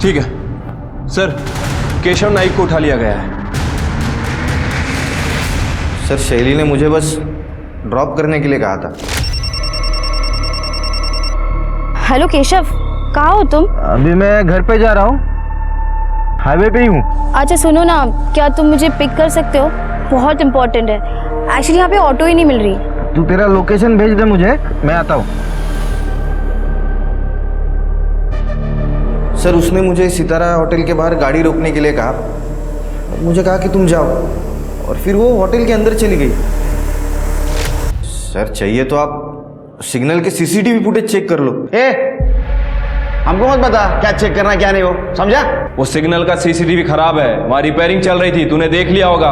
ठीक है सर, केशव नाइक को उठा लिया गया है। सर, शैली ने मुझे बस ड्रॉप करने के लिए कहा था। हेलो केशव, कहाँ हो तुम? अभी मैं घर पे जा रहा हूँ, हाईवे पे ही हूँ। अच्छा सुनो ना, क्या तुम मुझे पिक कर सकते हो? बहुत इंपॉर्टेंट है। एक्चुअली यहाँ पे ऑटो ही नहीं मिल रही। तू तेरा लोकेशन भेज दे मुझे, मैं आता हूँ। सर, उसने मुझे सितारा होटल के बाहर गाड़ी रोकने के लिए कहा, मुझे कहा कि तुम जाओ, और फिर वो होटल के अंदर चली गई। सर, चाहिए तो आप सिग्नल के CCTV फुटेज चेक कर लो। हमको मत बता क्या चेक करना क्या नहीं हो, समझा? वो सिग्नल का CCTV खराब है, वहाँ रिपेयरिंग चल रही थी, तूने देख लिया होगा,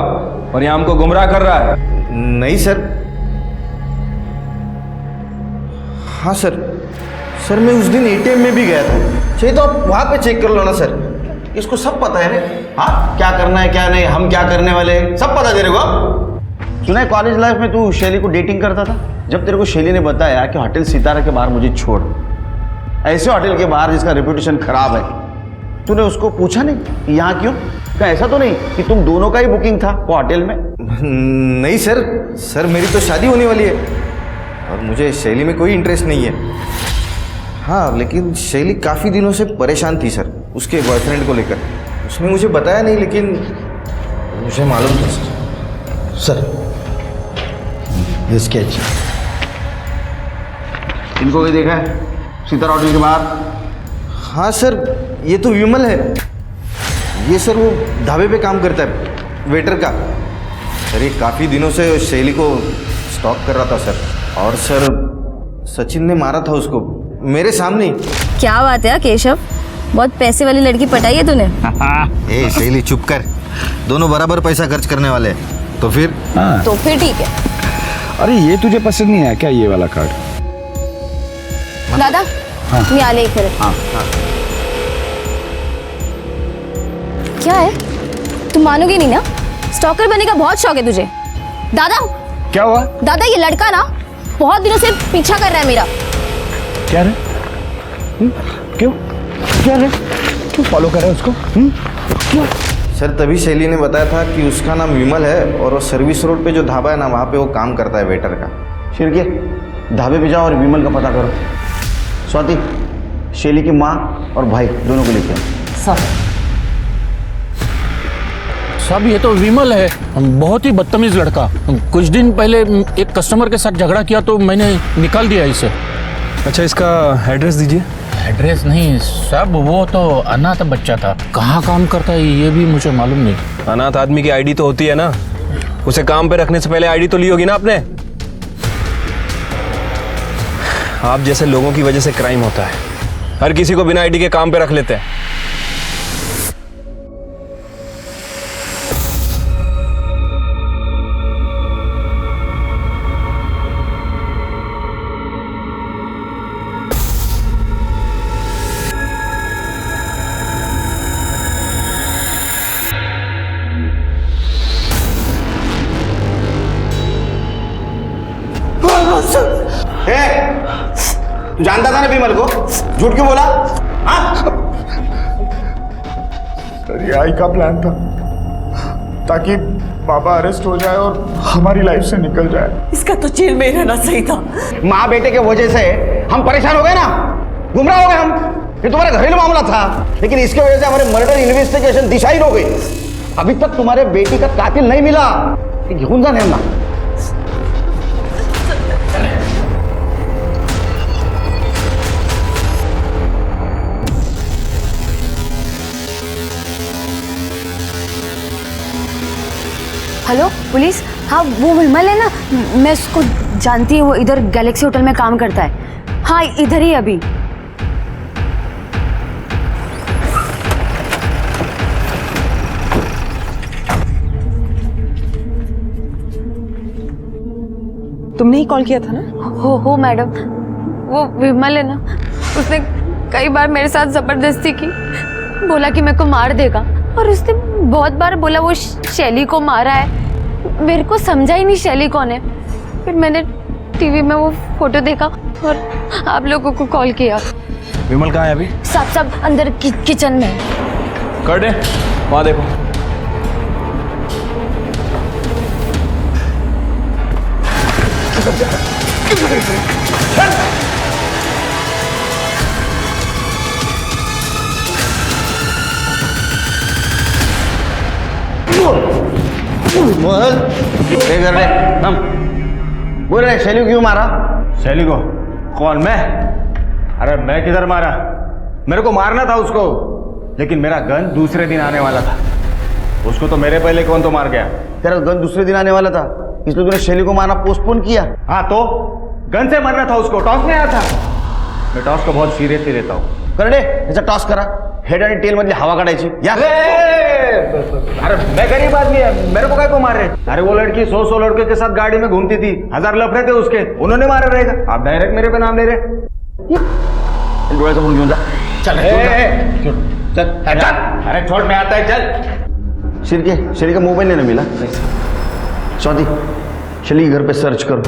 और यहाँ हमको गुमराह कर रहा है। नहीं सर, हाँ सर, सर मैं उस दिन एटीएम में भी गया था। चाहिए तो आप वहाँ पे चेक कर लो ना सर, इसको सब पता है ना। हाँ, क्या करना है क्या नहीं, हम क्या करने वाले हैं, सब पता तेरे को। सुना है कॉलेज लाइफ में तू शैली को डेटिंग करता था। जब तेरे को शैली ने बताया कि होटल सितारा के बाहर मुझे छोड़, ऐसे होटल के बाहर जिसका रेपुटेशन खराब है, तूने उसको पूछा नहीं कि यहाँ क्यों? क्या ऐसा तो नहीं कि तुम दोनों का ही बुकिंग था वो होटल में? नहीं सर, सर मेरी तो शादी होने वाली है और मुझे शैली में कोई इंटरेस्ट नहीं है। हाँ, लेकिन शैली काफ़ी दिनों से परेशान थी सर उसके बॉयफ्रेंड को लेकर। उसने मुझे बताया नहीं, लेकिन मुझे मालूम था सर। ये स्केच इनको भी देखा है सितारा होटल के बाहर? हाँ सर, ये तो विमल है। ये सर वो ढाबे पे काम करता है, वेटर का। सर ये काफ़ी दिनों से शैली को स्टॉक कर रहा था सर। और सर सचिन ने मारा था उसको मेरे सामने। क्या बात है केशव, बहुत पैसे वाली लड़की पटाई है तूने। ए शैली चुप कर, दोनों बराबर पैसा खर्च करने वाले हैं। तो फिर? तो फिर ठीक है। अरे ये तुझे पसंद नहीं आया क्या, ये वाला कार्ड? दादा मी आले एक मिनट। क्या है, तुम मानोगे नहीं ना, स्टॉकर बनने का बहुत शौक है तुझे। दादा क्या हुआ? दादा ये लड़का ना बहुत दिनों से पीछा कर रहा है मेरा। क्या रे? क्यों क्या रे? क्यों फॉलो कर रहा है उसको? क्यों? सर तभी शैली ने बताया था कि उसका नाम विमल है और वो सर्विस रोड पे जो ढाबा है ना, वहाँ पे वो काम करता है वेटर का। शिरके ढाबे पे जाओ और विमल का पता करो। स्वाति, शैली की माँ और भाई दोनों को लेके आओ। साहब ये तो विमल है, बहुत ही बदतमीज लड़का। कुछ दिन पहले एक कस्टमर के साथ झगड़ा किया तो मैंने निकाल दिया इसे। अच्छा इसका एड्रेस दीजिए। एड्रेस नहीं साहब, वो तो अनाथ बच्चा था, कहाँ काम करता है ये भी मुझे मालूम नहीं। अनाथ आदमी की आईडी तो होती है ना, उसे काम पे रखने से पहले आईडी तो ली होगी ना आपने। आप जैसे लोगों की वजह से क्राइम होता है, हर किसी को बिना आईडी के काम पे रख लेते हैं। तू जानता था ना विमल को, झूठ क्यों बोला? हाँ? सर ये आई का प्लान था ताकि बाबा अरेस्ट हो जाए और हमारी लाइफ से निकल जाए। इसका तो जेल में रहना सही था। माँ बेटे के वजह से हम परेशान हो गए ना, गुमराह हो गए हम। ये तुम्हारा घरेलू मामला था, लेकिन इसके वजह से हमारे मर्डर इन्वेस्टिगेशन दिशाहीन हो गई। अभी तक तुम्हारे बेटी का कातिल नहीं मिला। घेऊन जा नेमना। हेलो पुलिस, हाँ वो विमल है ना, मैं उसको जानती हूँ, वो इधर गैलेक्सी होटल में काम करता है। हाँ इधर ही अभी। तुमने ही कॉल किया था ना? हो मैडम, वो विमल है ना, उसने कई बार मेरे साथ जबरदस्ती की, बोला कि मेरे को मार देगा, और उसने बहुत बार बोला वो शैली को मारा है। मेरे को समझा ही नहीं शैली कौन है। फिर मैंने टीवी में वो फोटो देखा और आप लोगों को कॉल किया। विमल कहाँ है अभी? सब अंदर किचन में। कर दे, वहाँ देखो। बोल क्या कर रहे हम? बोल रहे शैली को क्यों मारा? शैली को? कौन, मैं? अरे मैं किधर मारा? मेरे को मारना था उसको, लेकिन मेरा गन दूसरे दिन आने वाला था। उसको तो मेरे पहले कौन तो मार गया। तेरा गन दूसरे दिन आने वाला था, इसलिए तूने शैली को मारना पोस्टपोन किया? हाँ तो गन से मरना था उसको, टॉस में आया था। मैं टॉस को बहुत सीरियसली लेता हूँ। कर दे, ऐसा टॉस करा, हेड आणि टेल मधली हवा काढायची। या अरे मैं गरीब आदमी है, मेरे को काय को मार रहे? अरे वो लड़की 100 लड़के के साथ गाड़ी में घूमती थी, 1000 लफड़े थे उसके, उन्होंने मारा रहेगा। आप डायरेक्ट मेरे पे नाम ले रहे। डोळे समोर घेऊन जा। चल चल, अरे छोड़, मैं आता है, चल। शेली का मोबाइल नहीं ना मिला? स्वाति, शेली के घर पे सर्च करो,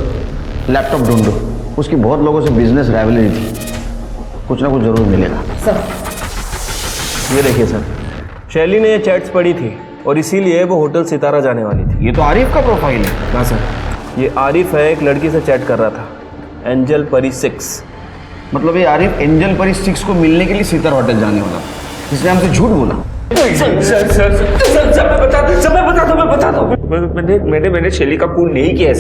लैपटॉप ढूंढो, उसकी बहुत लोगों से बिजनेस राइवलरी थी, कुछ ना कुछ जरूर मिलेगा। सर ये देखिए सर, शैली ने ये चैट्स पढ़ी थी और इसीलिए वो होटल सितारा जाने वाली थी। ये तो आरिफ का प्रोफाइल है। हाँ सर, ये आरिफ है, एक लड़की से चैट कर रहा था, एंजल परी 6। मतलब ये आरिफ एंजल परी 6 को मिलने के लिए सितारा होटल जाने वाला, इसने हमसे झूठ बोला। मैंने शैली का खून नहीं किया है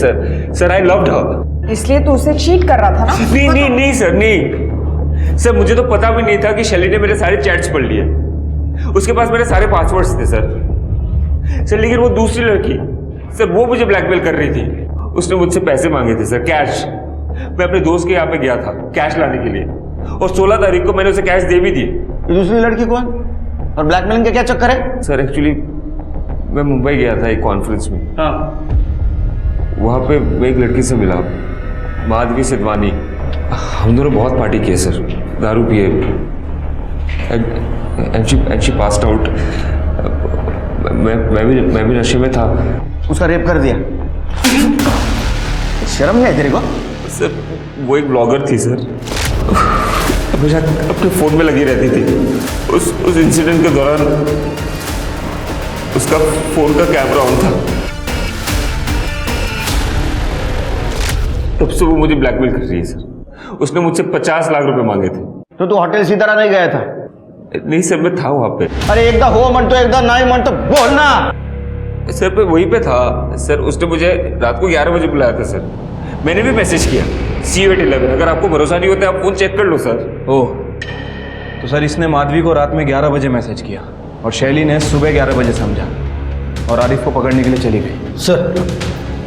सर। I loved her. इसलिए तू उसे चीट कर रहा था ना? नहीं सर, नहीं सर, मुझे तो पता भी नहीं था कि शैली ने मेरे सारे चैट्स पढ़ लिए। उसके पास मेरे सारे पासवर्ड्स थे सर। लेकिन वो दूसरी लड़की सर, वो मुझे ब्लैकमेल कर रही थी। उसने मुझसे पैसे मांगे थे सर, कैश। मैं अपने दोस्त के यहाँ पे गया था कैश लाने के लिए, और 16 तारीख को मैंने उसे कैश दे भी दिए। दूसरी लड़की कौन और ब्लैकमेलिंग का क्या चक्कर है? सर एक्चुअली मैं मुंबई गया था एक कॉन्फ्रेंस में। हाँ। वहाँ पे मैं एक लड़की से मिला, माधवी सिद्धवानी। हम दोनों बहुत पार्टी किए सर, दारू पिए, एंड शी पास्ड आउट। मैं भी नशे में था। उसका रेप कर दिया? शर्म नहीं है तेरे को? सर वो एक ब्लॉगर थी सर, हमेशा अपने फोन में लगी रहती थी। उस इंसिडेंट के दौरान उसका फोन का कैमरा ऑन था, तब से वो मुझे ब्लैकमेल कर रही है सर। उसने मुझसे 50 लाख रुपए मांगे थे। तो तू होटल सितारा नहीं गया था? नहीं सर, मैं था वहां पे। अरे एकदा हो मन तो एकदा नहीं मन तो बोलना। सर मैं वहीं पे था सर। उसने मुझे रात को 11 बजे बुलाया था सर। मैंने भी मैसेज किया see you at 11। अगर आपको भरोसा नहीं होता आप फोन चेक कर लो सर। ओह, तो सर इसने माधवी को रात में 11 बजे मैसेज किया और शैली ने सुबह 11 बजे समझा और आरिफ को पकड़ने के लिए चली गई। सर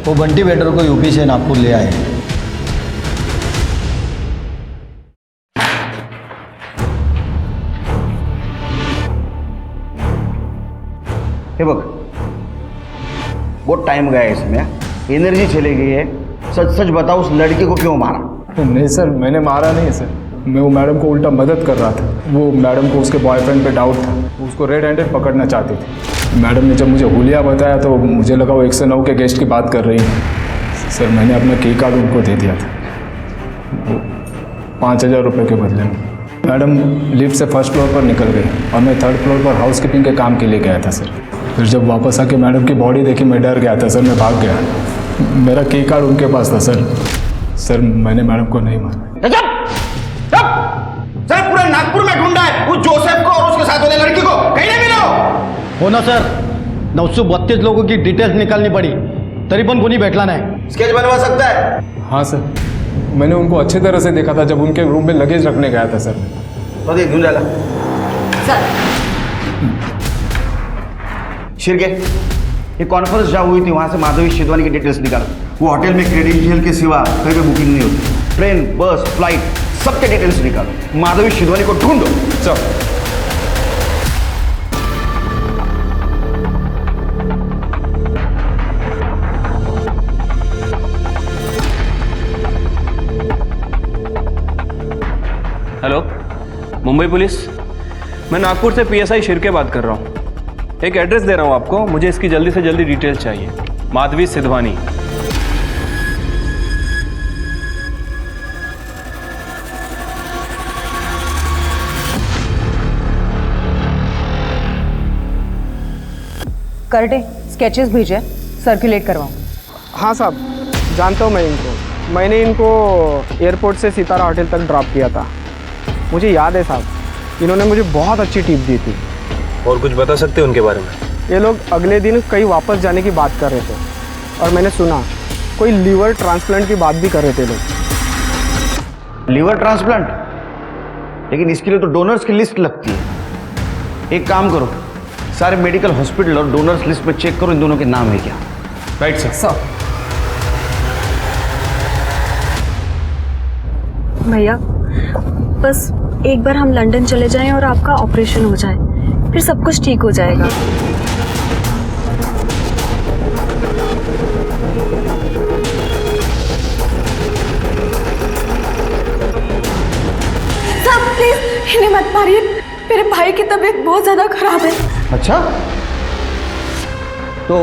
वो बंटी वेटर को यूपी से नागपुर ले आए। हे बघ, बहुत टाइम गया इसमें, एनर्जी चली गई है। सच सच बताओ, उस लड़की को क्यों मारा? नहीं सर, मैंने मारा नहीं सर। मैं वो मैडम को उल्टा मदद कर रहा था। वो मैडम को उसके बॉयफ्रेंड पे डाउट था, उसको रेड हैंडेड पकड़ना चाहती थी। मैडम ने जब मुझे हुलिया बताया तो मुझे लगा वो 109 के गेस्ट की बात कर रही है। सर मैंने अपना की कार्ड उनको दे दिया था, 5000 रुपये के बदले में। मैडम लिफ्ट से फर्स्ट फ्लोर पर निकल गई और मैं 3rd फ्लोर पर हाउस कीपिंग के काम के लिए गया था सर। फिर जब वापस आके मैडम की बॉडी देखी मैं डर गया था सर, मैं भाग गया। मेरा की कार्ड उनके पास था सर। सर मैंने मैडम को नहीं मारा। सर पूरे नागपुर में ढूंढा है उस जोसेफ को और उसके साथ वाले लड़की को, कहीं नहीं मिला। हो ना सर, 932 लोगों की डिटेल्स निकालनी पड़ी, तरी पण कोणी भेटला नहीं। स्केच बनवा सकता है? हाँ सर, मैंने उनको अच्छी तरह से देखा था जब उनके रूम में लगेज रखने गया था सर। तो देख ढूंढ जाएगा शिरके, ये कॉन्फ्रेंस जहाँ हुई थी वहां से माधवी सिद्धवानी की डिटेल्स निकाल। वो होटल में क्रेडेंशियल के सिवा कहीं पे बुकिंग नहीं होती। ट्रेन, बस, फ्लाइट सबके डिटेल्स निकालो। माधवी सिद्धवानी को ढूंढो। चल। हेलो, मुंबई पुलिस, मैं नागपुर से PSI शिरके बात कर रहा हूँ। एक एड्रेस दे रहा हूँ आपको, मुझे इसकी जल्दी से जल्दी डिटेल्स चाहिए। माधवी सिद्धवानी। करटे स्केचेस भेजे, सर्कुलेट करवाऊँ। हाँ साहब, जानता हूँ मैं इनको। मैंने इनको एयरपोर्ट से सितारा होटल तक ड्रॉप किया था। मुझे याद है साहब, इन्होंने मुझे बहुत अच्छी टिप दी थी। और कुछ बता सकते हैं उनके बारे में? ये लोग अगले दिन कहीं वापस जाने की बात कर रहे थे और मैंने सुना कोई लीवर ट्रांसप्लांट की बात भी कर रहे थे लोग। Liver transplant? लेकिन इसके लिए तो डोनर्स की लिस्ट लगती है। एक काम करो, सारे मेडिकल हॉस्पिटल और डोनर्स लिस्ट में चेक करो इन दोनों के नाम है क्या। Right sir. भैया बस एक बार हम लंदन चले जाएं और आपका ऑपरेशन हो जाए, फिर सब कुछ ठीक हो जाएगा। मत मारिए, मेरे भाई की तबीयत बहुत ज्यादा खराब है। अच्छा, तो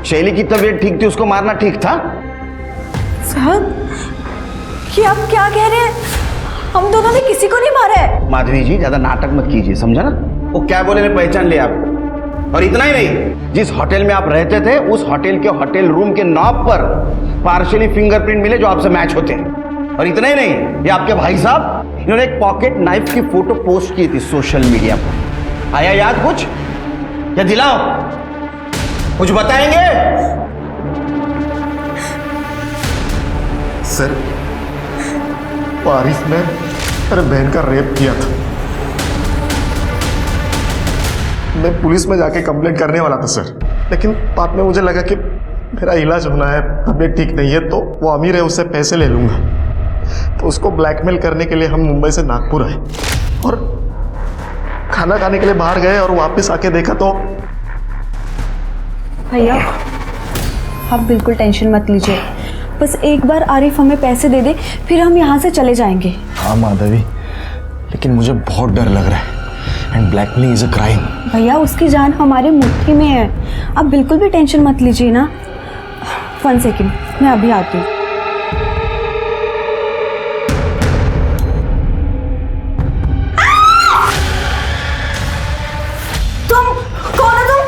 शैली की तबीयत ठीक थी, उसको मारना ठीक था? साहब, ये आप क्या कह रहे हैं? हम दोनों ने किसी को नहीं मारा है। माधवी जी, ज्यादा नाटक मत कीजिए, समझा ना? वो क्या बोले, मैं पहचान लिया आपको। और इतना ही नहीं, जिस होटल में आप रहते थे उस होटल के होटल रूम के नॉब पर पार्शियली फिंगरप्रिंट मिले जो आपसे मैच होते हैं। और इतना ही नहीं, ये आपके भाई साहब, इन्होंने एक पॉकेट नाइफ की फोटो पोस्ट की थी सोशल मीडिया पर। आया याद कुछ? या दिलाओ, कुछ बताएंगे? सर, वो आरिफ ने मेरे बहन का रेप किया था। मैं पुलिस में जाके कंप्लेंट करने वाला था सर, लेकिन बाद में मुझे लगा कि मेरा इलाज होना है, तबीयत ठीक नहीं है, तो वो अमीर है, उससे पैसे ले लूँगा। तो उसको ब्लैकमेल करने के लिए हम मुंबई से नागपुर आए और खाना खाने के लिए बाहर गए और वापस आके देखा तो। भैया, आप बिल्कुल टेंशन मत लीजिए, बस एक बार आरिफ हमें पैसे दे दे, फिर हम यहाँ से चले जाएंगे। हाँ माधवी, लेकिन मुझे बहुत डर लग रहा है, and blackmailing is a crime. भैया, उसकी जान हमारी मुट्ठी में है, आप बिल्कुल भी टेंशन मत लीजिए ना। 1 सेकेंड, मैं अभी आती हूँ। तुम कौन हो? तुम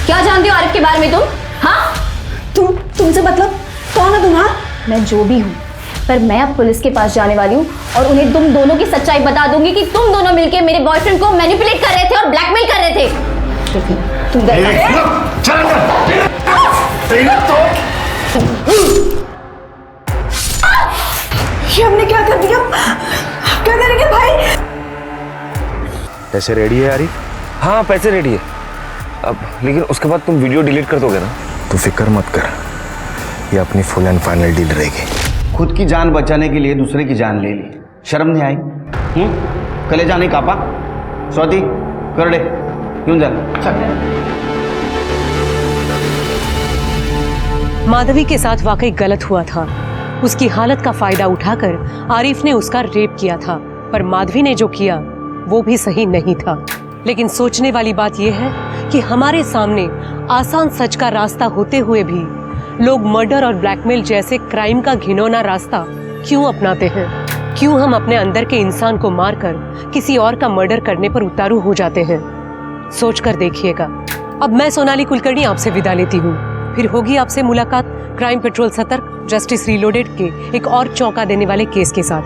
क्या जानती हो आरिफ के बारे में तुम? हाँ, तुमसे मतलब कौन हो तुम? हाँ, मैं जो भी हूँ, पर मैं अब पुलिस के पास जाने वाली हूँ और उन्हें तुम दोनों की सच्चाई बता दूंगी कि तुम दोनों मिलकर मेरे बॉयफ्रेंड को मैनिपुलेट कर रहे थे और ब्लैकमेल कर रहे थे। तुम ये हमने क्या कर दिया? क्या करेंगे भाई? पैसे रेडी है आरिफ? हाँ, पैसे रेडी है। अब लेकिन उसके बाद तुम वीडियो डिलीट कर दोगे ना? तू फिक्र मत कर, ये अपनी फुल एंड फाइनल डील रहेगी। खुद की जान बचाने के लिए दूसरे की जान ले ली, शर्म नहीं आई? कलेजा नहीं कापा? स्वाति, कर ले, क्यों जा? माधवी के साथ वाकई गलत हुआ था। उसकी हालत का फायदा उठाकर आरिफ ने उसका रेप किया था, पर माधवी ने जो किया वो भी सही नहीं था। लेकिन सोचने वाली बात यह है कि हमारे सामने आसान सच का रास्ता होते हुए भी लोग मर्डर और ब्लैकमेल जैसे क्राइम का घिनौना रास्ता क्यों अपनाते हैं? क्यों हम अपने अंदर के इंसान को मारकर किसी और का मर्डर करने पर उतारू हो जाते हैं? सोचकर देखिएगा। अब मैं सोनाली कुलकर्णी आपसे विदा लेती हूँ, फिर होगी आपसे मुलाकात क्राइम पेट्रोल सतर्क जस्टिस रीलोडेड के एक और चौंका देने वाले केस के साथ।